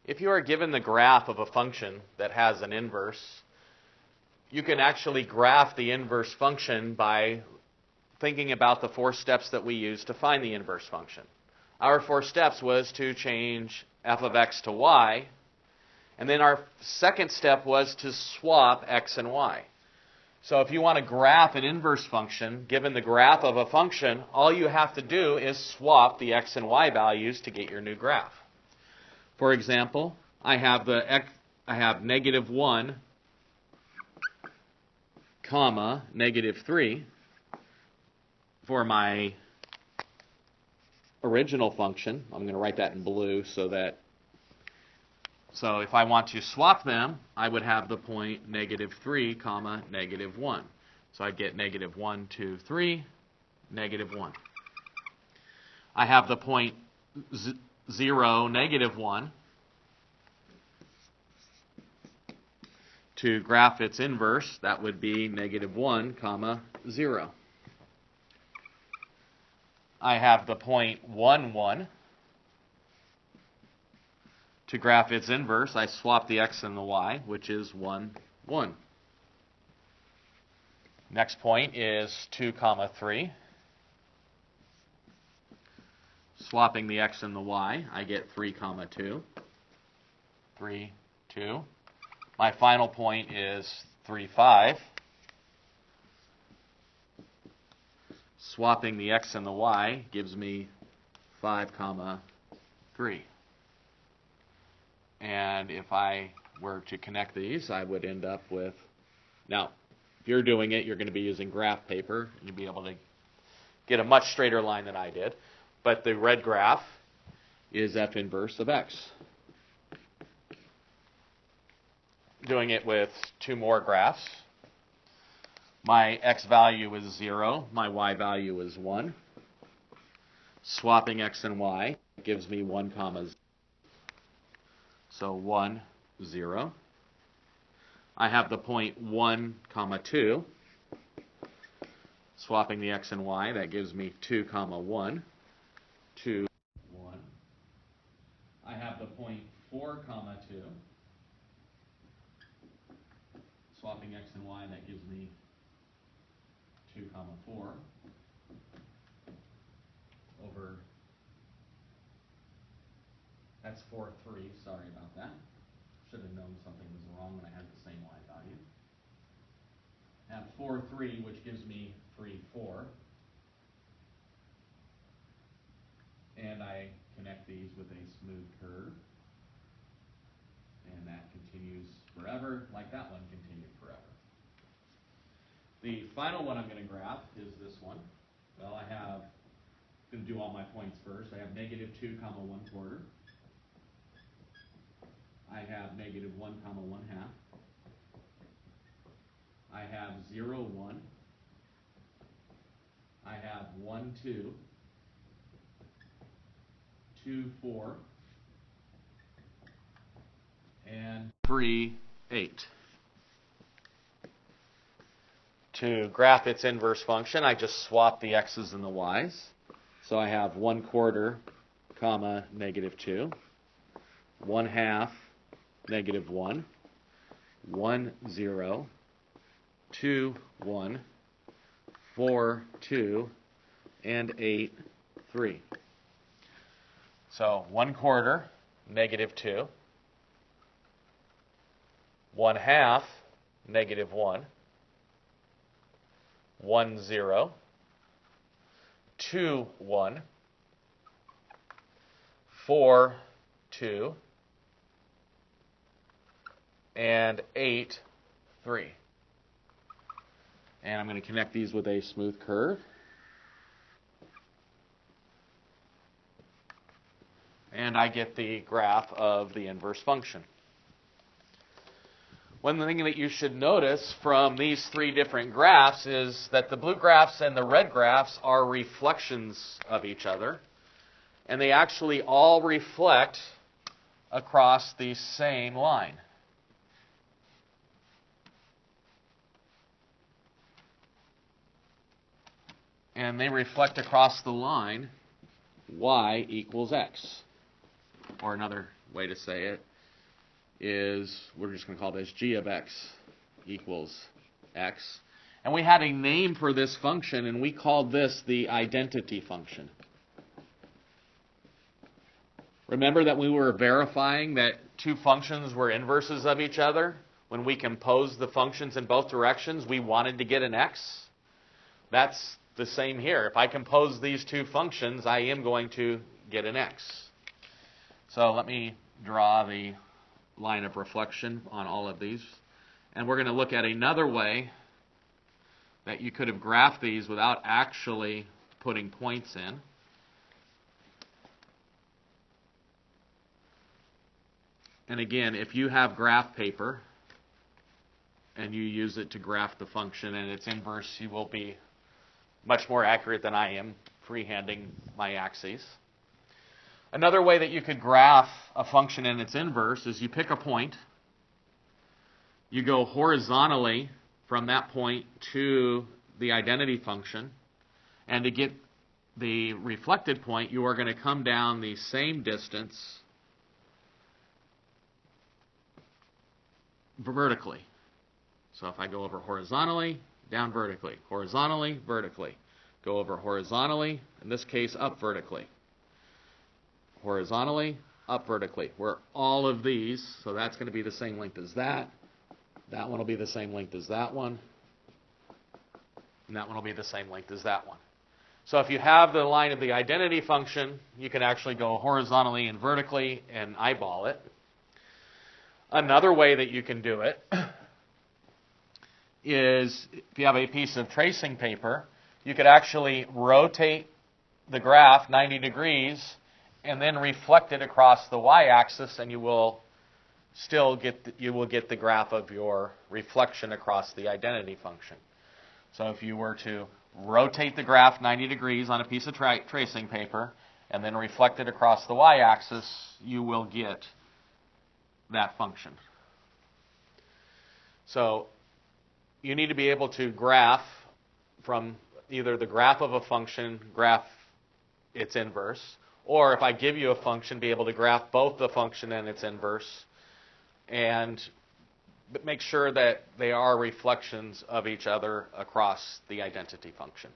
If you are given the graph of a function that has an inverse, you can actually graph the inverse function by thinking about the 4 steps that we use to find the inverse function. Our 4 steps was to change f of x to y, and then our second step was to swap x and y. So if you want to graph an inverse function, given the graph of a function, all you have to do is swap the x and y values to get your new graph. For example, I have negative 1, comma, negative 3 for my original function. I'm going to write that in blue so if I want to swap them, I would have the point negative 3, comma, negative 1. So I'd get negative 1, 2, 3, negative 1. I have the point 0, negative 1. To graph its inverse, that would be negative 1, comma, 0. I have the point 1, 1. To graph its inverse, I swap the x and the y, which is 1, 1. Next point is 2, comma, 3. Swapping the x and the y, I get 3, comma, 2. 3, 2. My final point is 3, 5. Swapping the x and the y gives me 5, comma, 3. And if I were to connect these, I would end up with, now, if you're doing it, you're going to be using graph paper. You'll be able to get a much straighter line than I did. But the red graph is f inverse of x. Doing it with 2 more graphs. My x value is 0. My y value is 1. Swapping x and y gives me 1, comma, 0. So 1, 0. I have the point 1, comma, 2. Swapping the x and y, that gives me 2, comma, 1. 2, 1. I have the point 4, comma, 2. Swapping x and y, that gives me 2, comma, 4. Over, that's 4, 3, sorry about that. Should have known something was wrong when I had the same y value. I have 4, 3, which gives me 3, 4. And I connect these with a smooth curve. And that continues forever, like that one continued forever. The final one I'm going to graph is this one. Well, I'm going to do all my points first. I have negative 2, comma, 1 quarter. I have negative 1, comma, 1 half. I have 0, 1. I have 1, 2. 2, 4. And 3, 8. To graph its inverse function, I just swap the x's and the y's. So I have 1 quarter, comma, negative 2. 1 half, negative 1. 1, 0. 2, 1. 4, 2. And 8, 3. So 1 quarter, negative 2. 1 half, negative 1. 1, 0. 2, 1. 4, 2. And 8, 3. And I'm going to connect these with a smooth curve. And I get the graph of the inverse function. One thing that you should notice from these 3 different graphs is that the blue graphs and the red graphs are reflections of each other. And they actually all reflect across the same line. And they reflect across the line y equals x. Or another way to say it is, we're just going to call this g of x equals x. And we had a name for this function, and we called this the identity function. Remember that we were verifying that two functions were inverses of each other? When we composed the functions in both directions, we wanted to get an x. That's the same here. If I compose these two functions, I am going to get an x. So let me draw the line of reflection on all of these. And we're going to look at another way that you could have graphed these without actually putting points in. And again, if you have graph paper and you use it to graph the function and its inverse, you will be much more accurate than I am freehanding my axes. Another way that you could graph a function and its inverse is you pick a point, you go horizontally from that point to the identity function, and to get the reflected point, you are going to come down the same distance vertically. So if I go over horizontally, down vertically, horizontally, vertically, go over horizontally, in this case up vertically, horizontally, up vertically, where all of these, so that's going to be the same length as that one will be the same length as that one, and that one will be the same length as that one. So if you have the line of the identity function, you can actually go horizontally and vertically and eyeball it. Another way that you can do it is, if you have a piece of tracing paper, you could actually rotate the graph 90 degrees and then reflect it across the y-axis, and you will still get the graph of your reflection across the identity function. So if you were to rotate the graph 90 degrees on a piece of tracing paper and then reflect it across the y-axis, you will get that function. So you need to be able to graph from either the graph of a function, graph its inverse, or if I give you a function, be able to graph both the function and its inverse, and make sure that they are reflections of each other across the identity function.